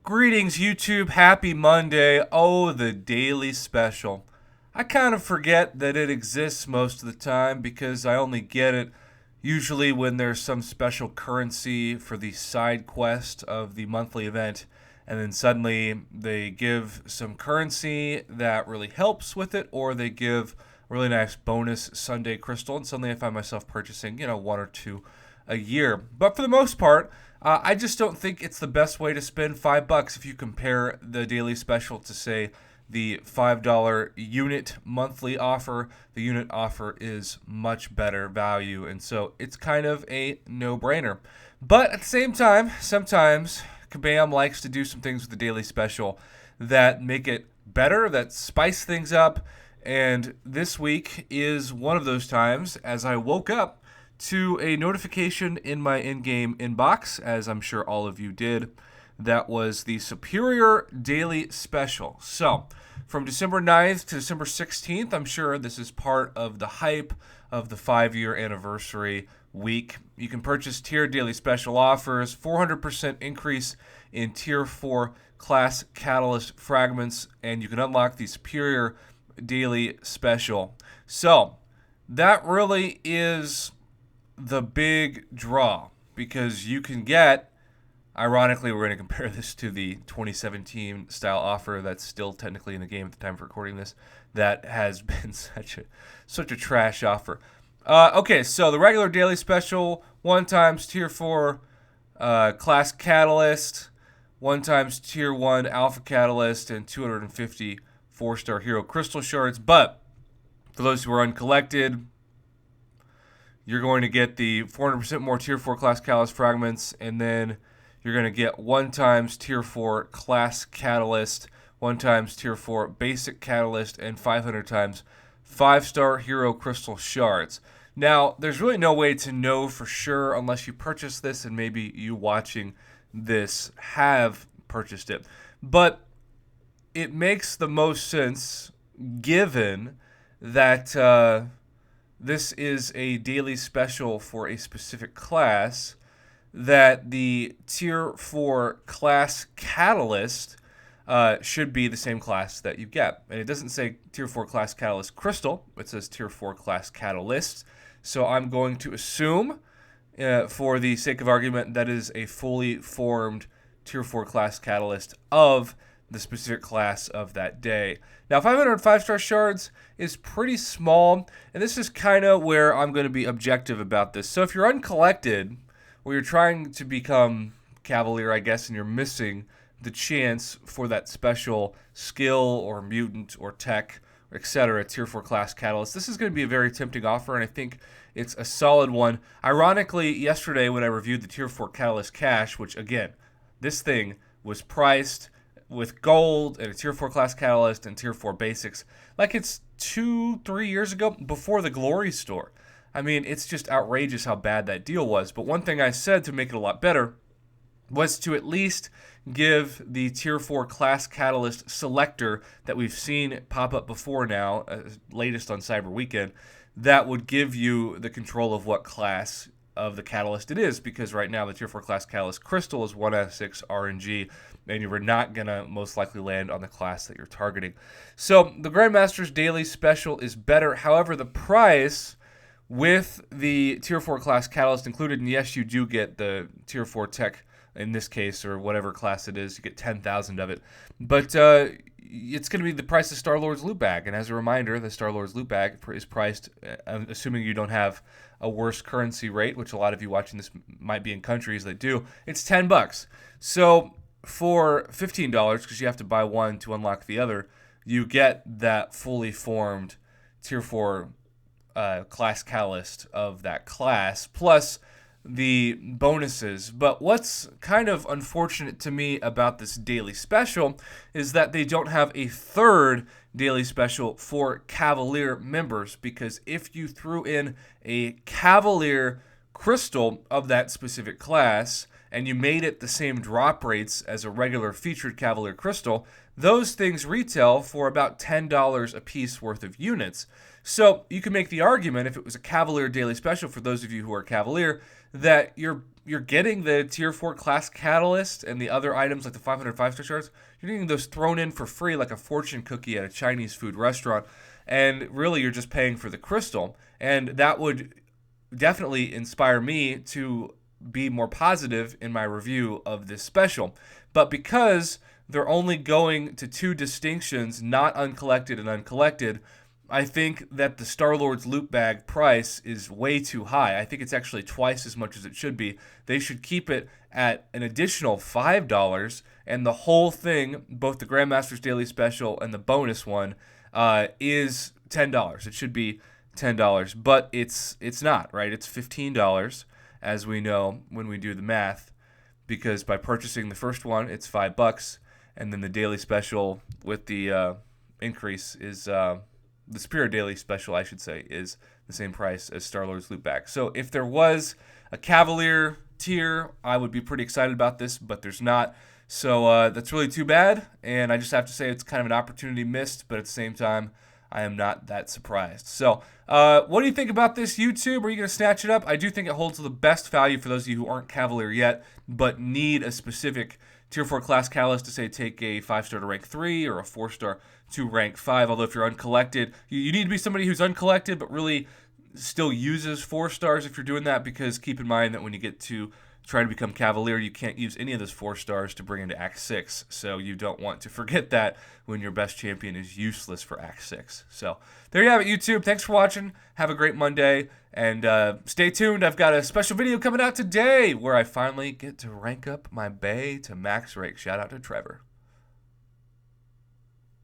Greetings, YouTube. Happy Monday. Oh, the daily special. I kind of forget that it exists most of the time because I only get it usually when there's some special currency for the side quest of the monthly event. And then suddenly they give some currency that really helps with it, or they give a really nice bonus Sunday crystal. And suddenly I find myself purchasing, one or two a year. But for the most part, I just don't think it's the best way to spend $5 if you compare the daily special to, say, the $5 unit monthly offer. The unit offer is much better value, and so it's kind of a no-brainer. But at the same time, sometimes Kabam likes to do some things with the daily special that make it better, that spice things up, and this week is one of those times as I woke up to a notification in my in-game inbox, as I'm sure all of you did. That was the Superior Daily Special. So, from December 9th to December 16th, I'm sure this is part of the hype of the 5-year anniversary week. You can purchase Tier Daily Special offers, 400% increase in Tier 4 Class Catalyst fragments, and you can unlock the Superior Daily Special. So, that really is the big draw, because you can get, ironically, we're going to compare this to the 2017 style offer that's still technically in the game at the time of recording this, that has been such a trash offer. Okay, so the regular daily special, 1 times tier 4 class catalyst, 1 times tier 1 alpha catalyst, and 250 4-star hero crystal shards. But for those who are uncollected, you're going to get the 400% more Tier 4 Class Catalyst fragments, and then you're going to get 1 times Tier 4 Class Catalyst, 1 times Tier 4 Basic Catalyst, and 500 times 5-star Hero Crystal Shards. Now, there's really no way to know for sure unless you purchase this, and maybe you watching this have purchased it. But it makes the most sense given that this is a daily special for a specific class, that the Tier 4 Class Catalyst should be the same class that you get. And it doesn't say Tier 4 Class Catalyst Crystal, it says Tier 4 Class Catalyst. So I'm going to assume, for the sake of argument, that is a fully formed Tier 4 Class Catalyst of the specific class of that day. Now, 505-star shards is pretty small, and this is kind of where I'm going to be objective about this. So if you're uncollected, or you're trying to become Cavalier, I guess, and you're missing the chance for that special skill or mutant or tech, etc., Tier 4 class catalyst, this is going to be a very tempting offer, and I think it's a solid one. Ironically, yesterday when I reviewed the Tier 4 Catalyst Cash, which, again, this thing was priced with gold and a Tier 4 Class Catalyst and Tier 4 Basics like it's 2-3 years ago, before the Glory Store. I mean, it's just outrageous how bad that deal was. But one thing I said to make it a lot better was to at least give the Tier 4 Class Catalyst selector that we've seen pop up before now, latest on Cyber Weekend, that would give you the control of what class of the catalyst it is, because right now the Tier 4 Class Catalyst Crystal is 1 out of 6 RNG, and you're not going to most likely land on the class that you're targeting. So the Grandmaster's Daily Special is better. However, the price with the Tier 4 Class Catalyst included, and yes, you do get the Tier 4 Tech in this case, or whatever class it is, you get 10,000 of it. But it's going to be the price of Star-Lord's loot bag. And as a reminder, the Star-Lord's loot bag is priced, assuming you don't have a worse currency rate, which a lot of you watching this might be in countries that do, it's $10. So for $15, because you have to buy one to unlock the other, you get that fully formed Tier 4 class catalyst of that class, plus the bonuses. But what's kind of unfortunate to me about this daily special is that they don't have a third daily special for Cavalier members, because if you threw in a Cavalier crystal of that specific class and you made it the same drop rates as a regular featured Cavalier crystal, those things retail for about $10 a piece worth of units. So you can make the argument, if it was a Cavalier daily special, for those of you who are Cavalier, that you're you're getting the tier 4 class catalyst and the other items like the 500 5-star shards. You're getting those thrown in for free like a fortune cookie at a Chinese food restaurant. And really, you're just paying for the crystal. And that would definitely inspire me to be more positive in my review of this special. But because they're only going to two distinctions, not uncollected and uncollected, I think that the Star-Lord's loot bag price is way too high. I think it's actually twice as much as it should be. They should keep it at an additional $5, and the whole thing, both the Grandmaster's Daily Special and the bonus one, is $10. It should be $10, but it's not, right? It's $15, as we know when we do the math, because by purchasing the first one, it's $5, and then the Daily Special with the increase is... the Superior Daily Special, I should say, is the same price as Star-Lord's loot bag. So if there was a Cavalier tier, I would be pretty excited about this, but there's not. So that's really too bad, and I just have to say it's kind of an opportunity missed, but at the same time, I am not that surprised. So what do you think about this, YouTube? Are you going to snatch it up? I do think it holds the best value for those of you who aren't Cavalier yet, but need a specific Tier 4 class catalyst to say take a 5-star to rank 3 or a 4-star to rank 5. Although if you're uncollected, you need to be somebody who's uncollected but really still uses 4 stars if you're doing that, because keep in mind that when you get to try to become Cavalier, you can't use any of those 4 stars to bring into Act 6. So you don't want to forget that when your best champion is useless for Act 6. So there you have it, YouTube. Thanks for watching. Have a great Monday. And stay tuned. I've got a special video coming out today where I finally get to rank up my Bay to max rank. Shout out to Trevor.